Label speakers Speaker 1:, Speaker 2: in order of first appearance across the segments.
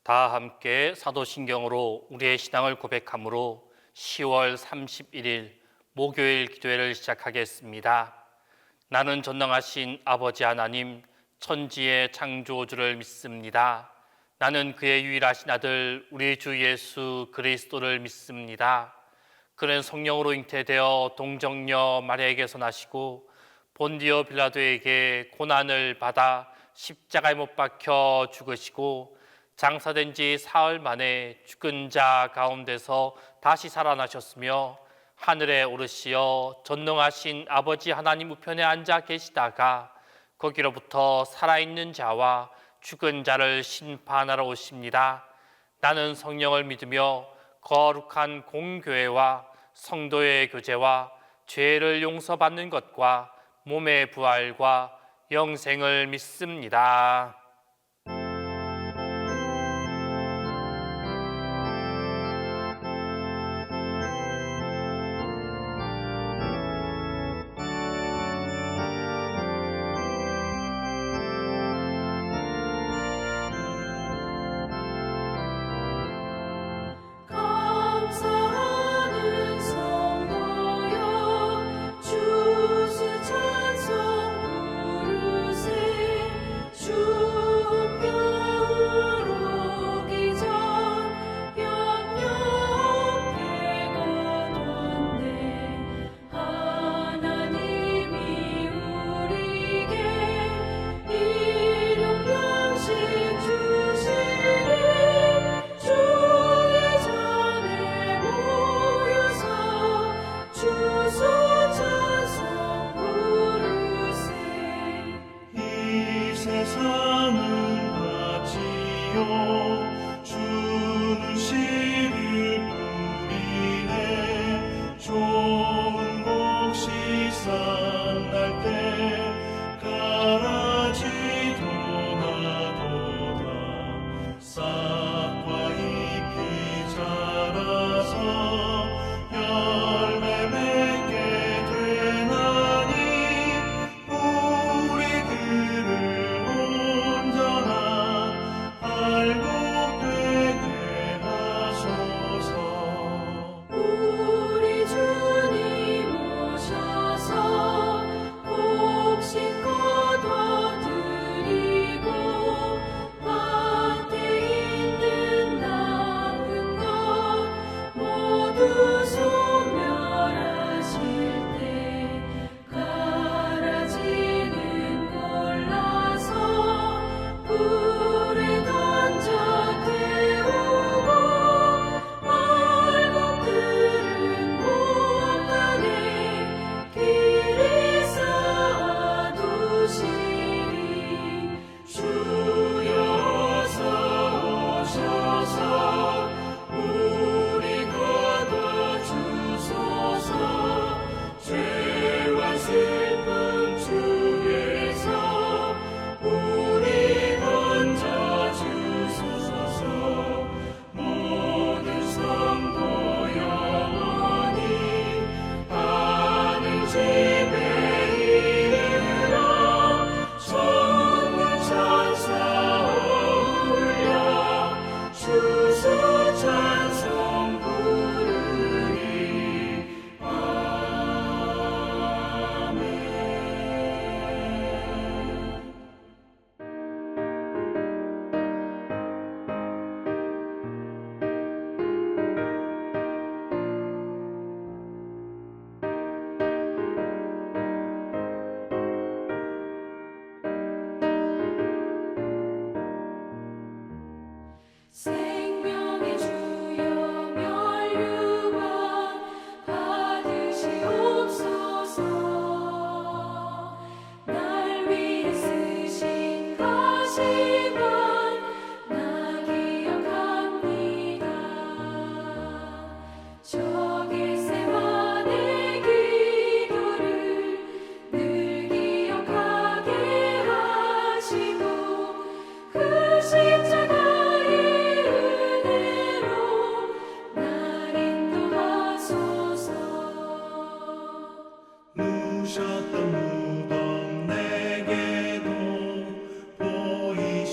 Speaker 1: 다 함께 사도신경으로 우리의 신앙을 고백함으로 10월 31일 목요일 기도회를 시작하겠습니다. 나는 전능하신 아버지 하나님, 천지의 창조주를 믿습니다. 나는 그의 유일하신 아들 우리 주 예수 그리스도를 믿습니다. 그는 성령으로 잉태되어 동정녀 마리아에게서 나시고 본디오 빌라도에게 고난을 받아 십자가에 못 박혀 죽으시고 장사된 지 사흘 만에 죽은 자 가운데서 다시 살아나셨으며 하늘에 오르시어 전능하신 아버지 하나님 우편에 앉아 계시다가 거기로부터 살아있는 자와 죽은 자를 심판하러 오십니다. 나는 성령을 믿으며 거룩한 공교회와 성도의 교제와 죄를 용서받는 것과 몸의 부활과 영생을 믿습니다.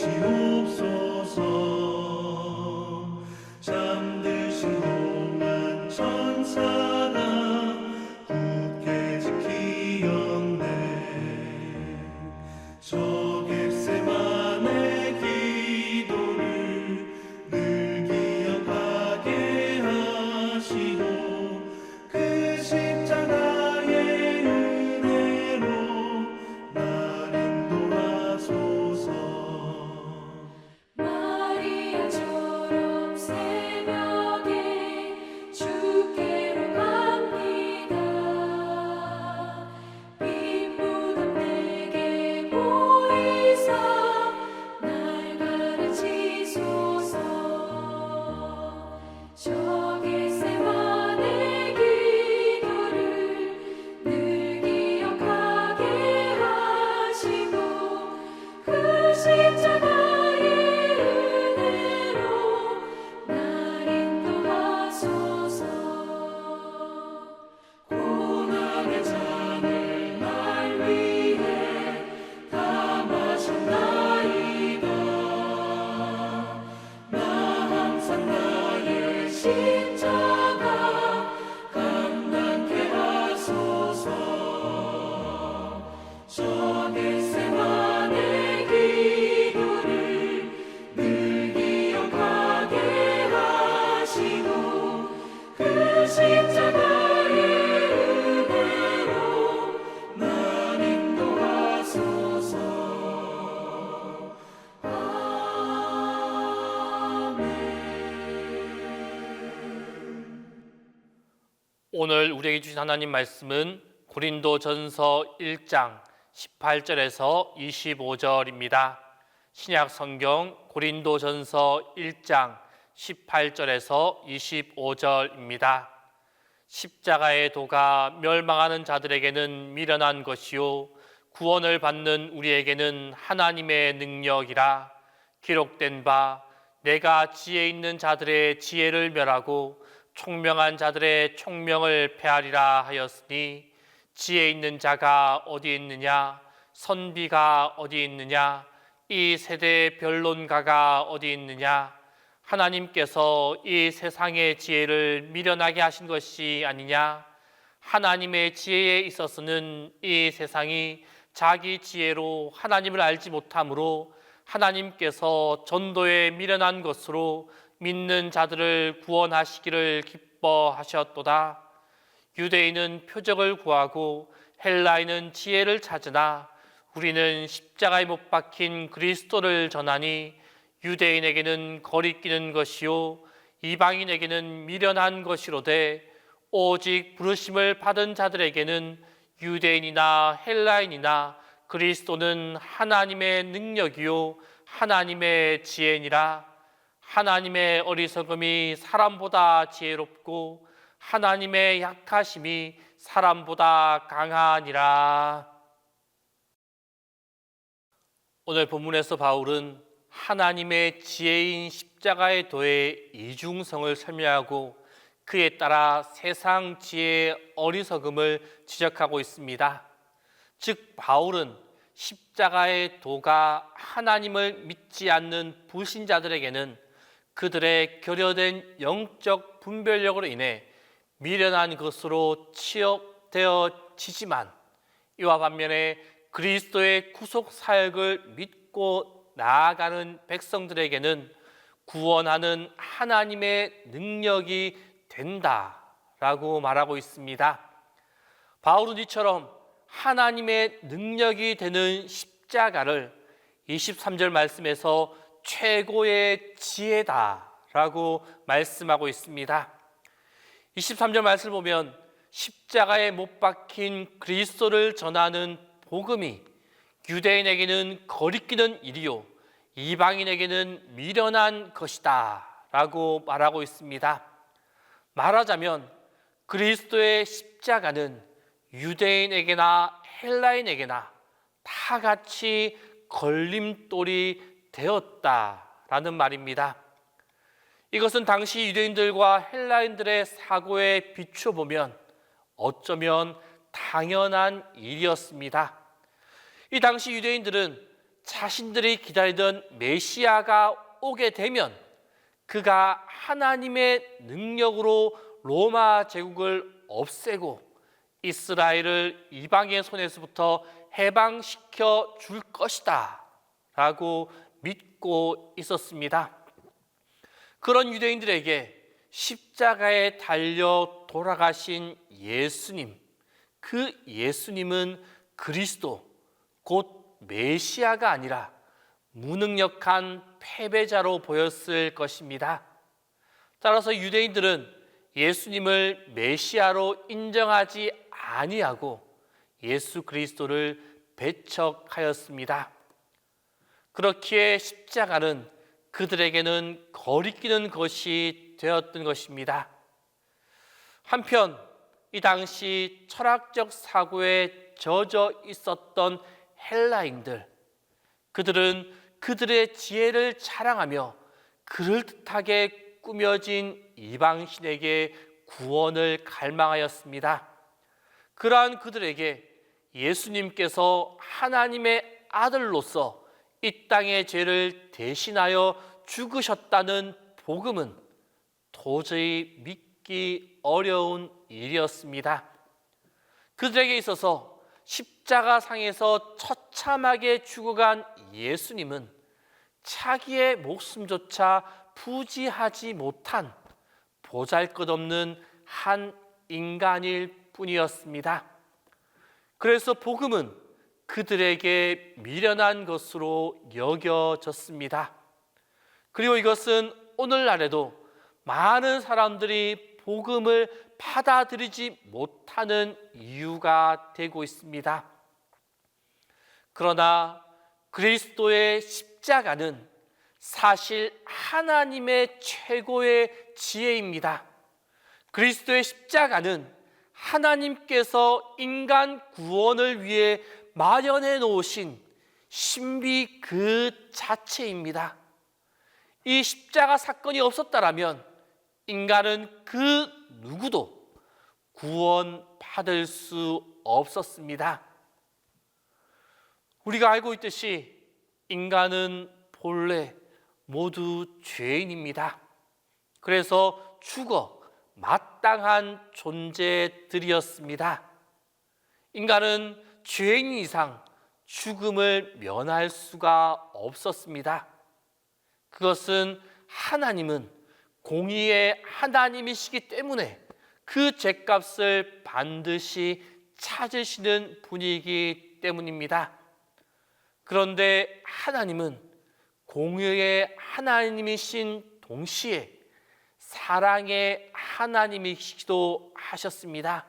Speaker 2: 보이시옵소서.
Speaker 1: 우리에게 주신 하나님 말씀은 고린도전서 1장 18절에서 25절입니다. 신약 성경 고린도전서 1장 18절에서 25절입니다. 십자가의 도가 멸망하는 자들에게는 미련한 것이요 구원을 받는 우리에게는 하나님의 능력이라. 기록된 바 내가 지혜 있는 자들의 지혜를 멸하고 총명한 자들의 총명을 패하리라 하였으니 지혜 있는 자가 어디 있느냐? 선비가 어디 있느냐? 이 세대의 변론가가 어디 있느냐? 하나님께서 이 세상의 지혜를 미련하게 하신 것이 아니냐? 하나님의 지혜에 있어서는 이 세상이 자기 지혜로 하나님을 알지 못하므로 하나님께서 전도에 미련한 것으로 믿는 자들을 구원하시기를 기뻐하셨도다. 유대인은 표적을 구하고 헬라인은 지혜를 찾으나 우리는 십자가에 못 박힌 그리스도를 전하니 유대인에게는 거리끼는 것이요 이방인에게는 미련한 것이로되 오직 부르심을 받은 자들에게는 유대인이나 헬라인이나 그리스도는 하나님의 능력이요 하나님의 지혜니라. 하나님의 어리석음이 사람보다 지혜롭고 하나님의 약하심이 사람보다 강하니라. 오늘 본문에서 바울은 하나님의 지혜인 십자가의 도의 이중성을 설명하고 그에 따라 세상 지혜의 어리석음을 지적하고 있습니다. 즉 바울은 십자가의 도가 하나님을 믿지 않는 불신자들에게는 그들의 결여된 영적 분별력으로 인해 미련한 것으로 취업되어지지만 이와 반면에 그리스도의 구속 사역을 믿고 나아가는 백성들에게는 구원하는 하나님의 능력이 된다라고 말하고 있습니다. 바울은 이처럼 하나님의 능력이 되는 십자가를 23절 말씀에서 최고의 지혜다라고 말씀하고 있습니다. 23절 말씀을 보면 십자가에 못 박힌 그리스도를 전하는 복음이 유대인에게는 거리끼는 일이요 이방인에게는 미련한 것이다 라고 말하고 있습니다. 말하자면 그리스도의 십자가는 유대인에게나 헬라인에게나 다 같이 걸림돌이 되었다라는 말입니다. 이것은 당시 유대인들과 헬라인들의 사고에 비춰보면 어쩌면 당연한 일이었습니다. 이 당시 유대인들은 자신들이 기다리던 메시아가 오게 되면 그가 하나님의 능력으로 로마 제국을 없애고 이스라엘을 이방의 손에서부터 해방시켜 줄 것이다 라고 믿고 있었습니다. 그런 유대인들에게 십자가에 달려 돌아가신 예수님, 그 예수님은 그리스도, 곧 메시아가 아니라 무능력한 패배자로 보였을 것입니다. 따라서 유대인들은 예수님을 메시아로 인정하지 아니하고 예수 그리스도를 배척하였습니다. 그렇기에 십자가는 그들에게는 거리끼는 것이 되었던 것입니다. 한편 이 당시 철학적 사고에 젖어 있었던 헬라인들, 그들은 그들의 지혜를 자랑하며 그럴듯하게 꾸며진 이방신에게 구원을 갈망하였습니다. 그러한 그들에게 예수님께서 하나님의 아들로서 이 땅의 죄를 대신하여 죽으셨다는 복음은 도저히 믿기 어려운 일이었습니다. 그들에게 있어서 십자가상에서 처참하게 죽어간 예수님은 자기의 목숨조차 부지하지 못한 보잘것없는 한 인간일 뿐이었습니다. 그래서 복음은 그들에게 미련한 것으로 여겨졌습니다. 그리고 이것은 오늘날에도 많은 사람들이 복음을 받아들이지 못하는 이유가 되고 있습니다. 그러나 그리스도의 십자가는 사실 하나님의 최고의 지혜입니다. 그리스도의 십자가는 하나님께서 인간 구원을 위해 마련해 놓으신 신비 그 자체입니다. 이 십자가 사건이 없었다면 인간은 그 누구도 구원받을 수 없었습니다. 우리가 알고 있듯이 인간은 본래 모두 죄인입니다. 그래서 죽어 마땅한 존재들이었습니다. 인간은 죄인 이상 죽음을 면할 수가 없었습니다. 그것은 하나님은 공의의 하나님이시기 때문에 그 죄값을 반드시 찾으시는 분이기 때문입니다. 그런데 하나님은 공의의 하나님이신 동시에 사랑의 하나님이시기도 하셨습니다.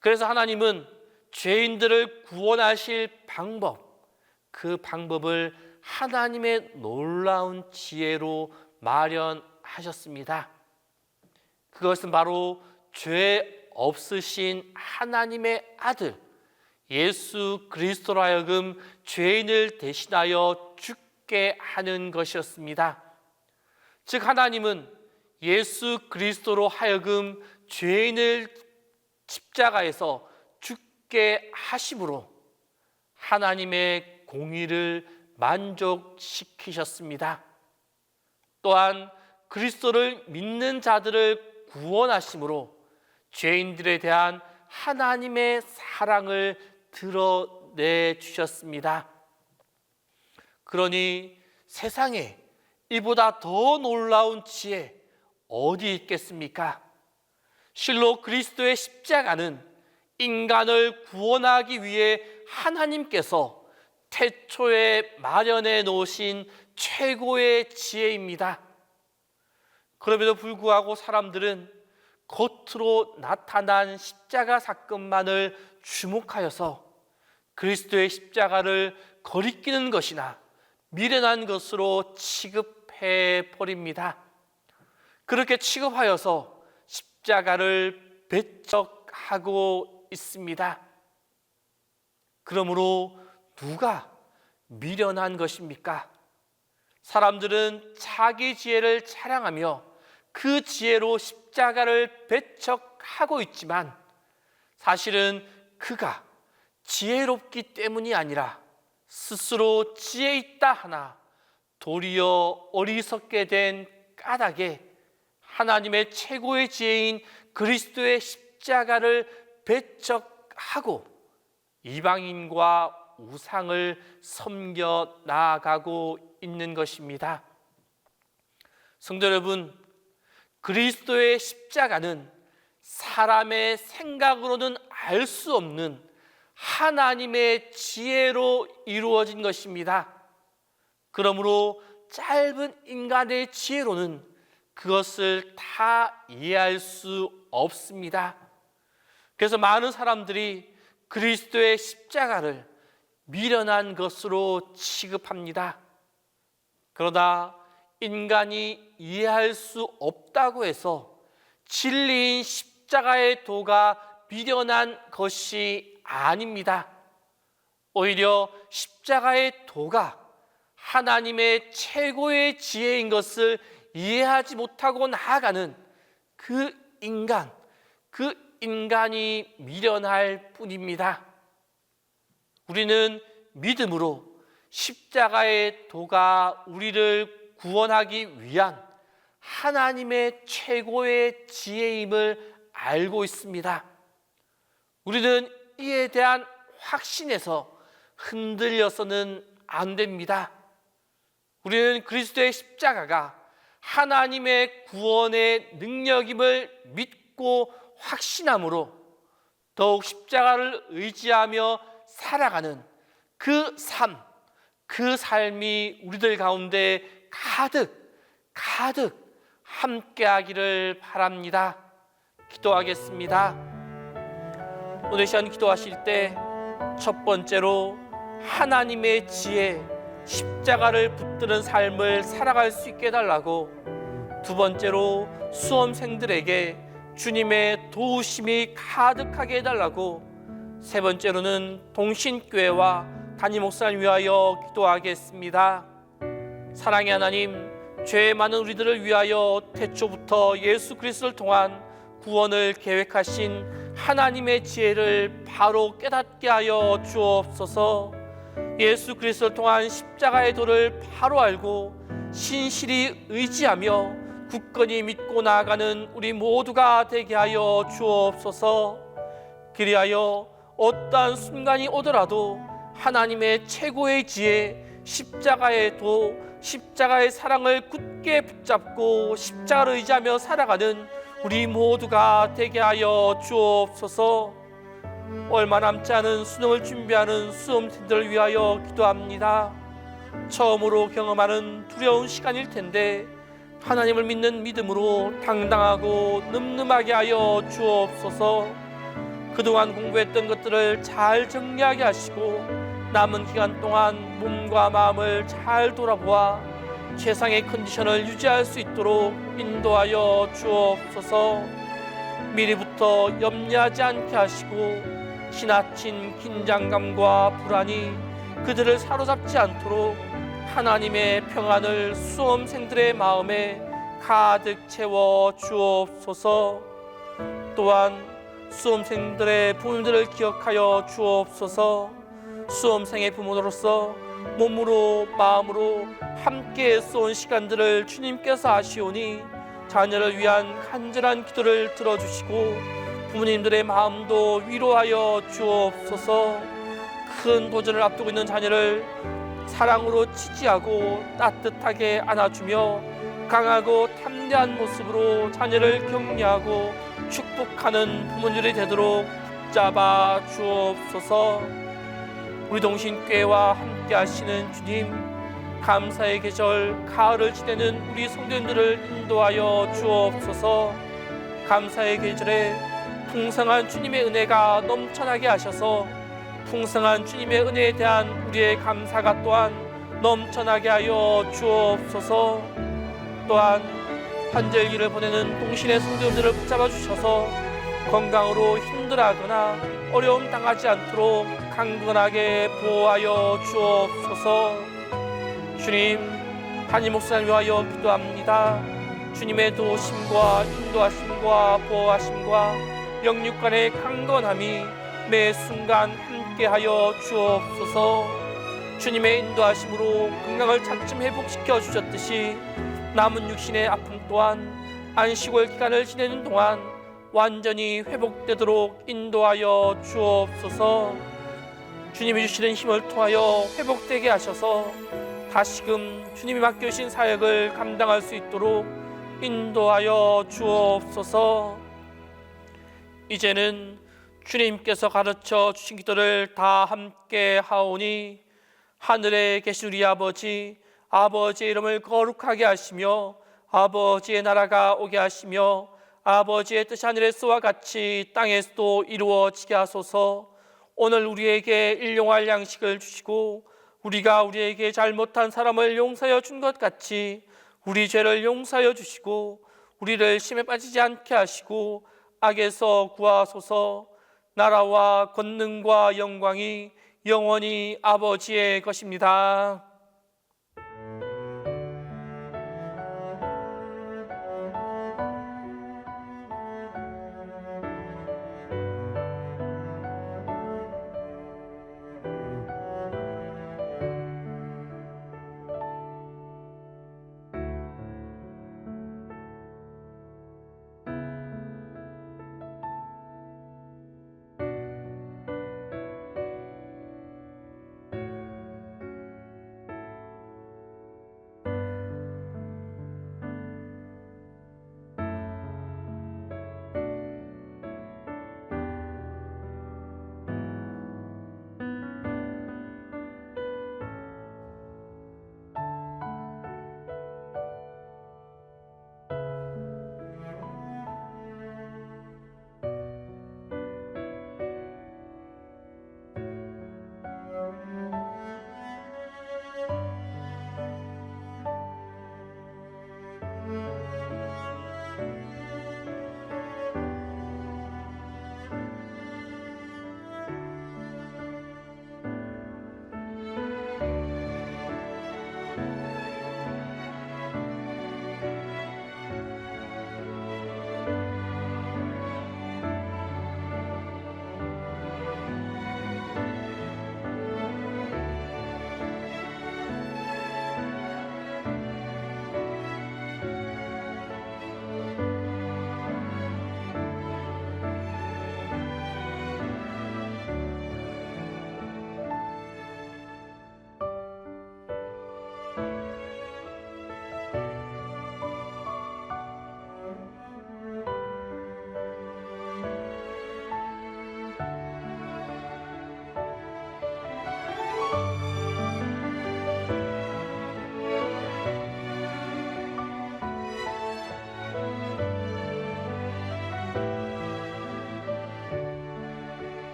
Speaker 1: 그래서 하나님은 죄인들을 구원하실 방법, 그 방법을 하나님의 놀라운 지혜로 마련하셨습니다. 그것은 바로 죄 없으신 하나님의 아들 예수 그리스도로 하여금 죄인을 대신하여 죽게 하는 것이었습니다. 즉 하나님은 예수 그리스도로 하여금 죄인을 십자가에서 죽게 하심으로 하나님의 공의를 만족시키셨습니다. 또한 그리스도를 믿는 자들을 구원하심으로 죄인들에 대한 하나님의 사랑을 드러내 주셨습니다. 그러니 세상에 이보다 더 놀라운 지혜 어디 있겠습니까? 실로 그리스도의 십자가는 인간을 구원하기 위해 하나님께서 태초에 마련해 놓으신 최고의 지혜입니다. 그럼에도 불구하고 사람들은 겉으로 나타난 십자가 사건만을 주목하여서 그리스도의 십자가를 거리끼는 것이나 미련한 것으로 취급해 버립니다. 그렇게 취급하여서 십자가를 배척하고 있습니다. 그러므로 누가 미련한 것입니까? 사람들은 자기 지혜를 자랑하며 그 지혜로 십자가를 배척하고 있지만 사실은 그가 지혜롭기 때문이 아니라 스스로 지혜 있다 하나 도리어 어리석게 된 까닭에 하나님의 최고의 지혜인 그리스도의 십자가를 배척하고 이방인과 우상을 섬겨 나아가고 있는 것입니다. 성도 여러분, 그리스도의 십자가는 사람의 생각으로는 알 수 없는 하나님의 지혜로 이루어진 것입니다. 그러므로 짧은 인간의 지혜로는 그것을 다 이해할 수 없습니다. 그래서 많은 사람들이 그리스도의 십자가를 미련한 것으로 취급합니다. 그러나 인간이 이해할 수 없다고 해서 진리인 십자가의 도가 미련한 것이 아닙니다. 오히려 십자가의 도가 하나님의 최고의 지혜인 것을 이해하지 못하고 나아가는 그 인간이 미련할 뿐입니다. 우리는 믿음으로 십자가의 도가 우리를 구원하기 위한 하나님의 최고의 지혜임을 알고 있습니다. 우리는 이에 대한 확신에서 흔들려서는 안 됩니다. 우리는 그리스도의 십자가가 하나님의 구원의 능력임을 믿고 확신함으로 더욱 십자가를 의지하며 살아가는 그 삶이 우리들 가운데 가득 함께하기를 바랍니다. 기도하겠습니다. 오늘 시간 기도하실 때 첫 번째로 하나님의 지혜, 십자가를 붙드는 삶을 살아갈 수 있게 해달라고, 두 번째로 수험생들에게 주님의 도우심이 가득하게 해달라고, 세 번째로는 동신교회와 담임 목사를 위하여 기도하겠습니다. 사랑의 하나님, 죄 많은 우리들을 위하여 태초부터 예수 그리스도를 통한 구원을 계획하신 하나님의 지혜를 바로 깨닫게 하여 주옵소서. 예수 그리스도를 통한 십자가의 도를 바로 알고 신실히 의지하며 굳건히 믿고 나아가는 우리 모두가 되게 하여 주옵소서. 그리하여 어떠한 순간이 오더라도 하나님의 최고의 지혜, 십자가의 도, 십자가의 사랑을 굳게 붙잡고 십자가를 의지하며 살아가는 우리 모두가 되게 하여 주옵소서. 얼마 남지 않은 수능을 준비하는 수험생들을 위하여 기도합니다. 처음으로 경험하는 두려운 시간일 텐데 하나님을 믿는 믿음으로 당당하고 늠름하게 하여 주옵소서. 그동안 공부했던 것들을 잘 정리하게 하시고 남은 기간 동안 몸과 마음을 잘 돌아보아 최상의 컨디션을 유지할 수 있도록 인도하여 주옵소서. 미리부터 염려하지 않게 하시고 지나친 긴장감과 불안이 그들을 사로잡지 않도록 하나님의 평안을 수험생들의 마음에 가득 채워 주옵소서. 또한 수험생들의 부모님들을 기억하여 주옵소서. 수험생의 부모로서 몸으로 마음으로 함께 쏜 시간들을 주님께서 아시오니 자녀를 위한 간절한 기도를 들어주시고 부모님들의 마음도 위로하여 주옵소서. 큰 도전을 앞두고 있는 자녀를 사랑으로 지지하고 따뜻하게 안아주며 강하고 담대한 모습으로 자녀를 격려하고 축복하는 부모님들이 되도록 붙잡아 주옵소서. 우리 동신교회와 함께 하시는 주님, 감사의 계절 가을을 지내는 우리 성도님들을 인도하여 주옵소서. 감사의 계절에 풍성한 주님의 은혜가 넘쳐나게 하셔서 풍성한 주님의 은혜에 대한 우리의 감사가 또한 넘쳐나게 하여 주옵소서. 또한 환절기를 보내는 동신의 성도님들을 붙잡아 주셔서 건강으로 힘들어하거나 어려움 당하지 않도록 강건하게 보호하여 주옵소서. 주님, 담임 목사를 위하여 기도합니다. 주님의 도우심과 인도하심과 보호하심과 영육간의 강건함이 매 순간 함께하여 주옵소서. 주님의 인도하심으로 건강을 차츰 회복시켜 주셨듯이 남은 육신의 아픔 또한 안식월 기간을 지내는 동안 완전히 회복되도록 인도하여 주옵소서. 주님이 주시는 힘을 통하여 회복되게 하셔서 다시금 주님이 맡겨주신 사역을 감당할 수 있도록 인도하여 주옵소서. 이제는 주님께서 가르쳐 주신 기도를 다 함께 하오니 하늘에 계신 우리 아버지, 아버지의 이름을 거룩하게 하시며 아버지의 나라가 오게 하시며 아버지의 뜻이 하늘에서와 같이 땅에서도 이루어지게 하소서. 오늘 우리에게 일용할 양식을 주시고 우리가 우리에게 잘못한 사람을 용서하여 준 것 같이 우리 죄를 용서하여 주시고 우리를 심에 빠지지 않게 하시고 악에서 구하소서. 나라와 권능과 영광이 영원히 아버지의 것입니다.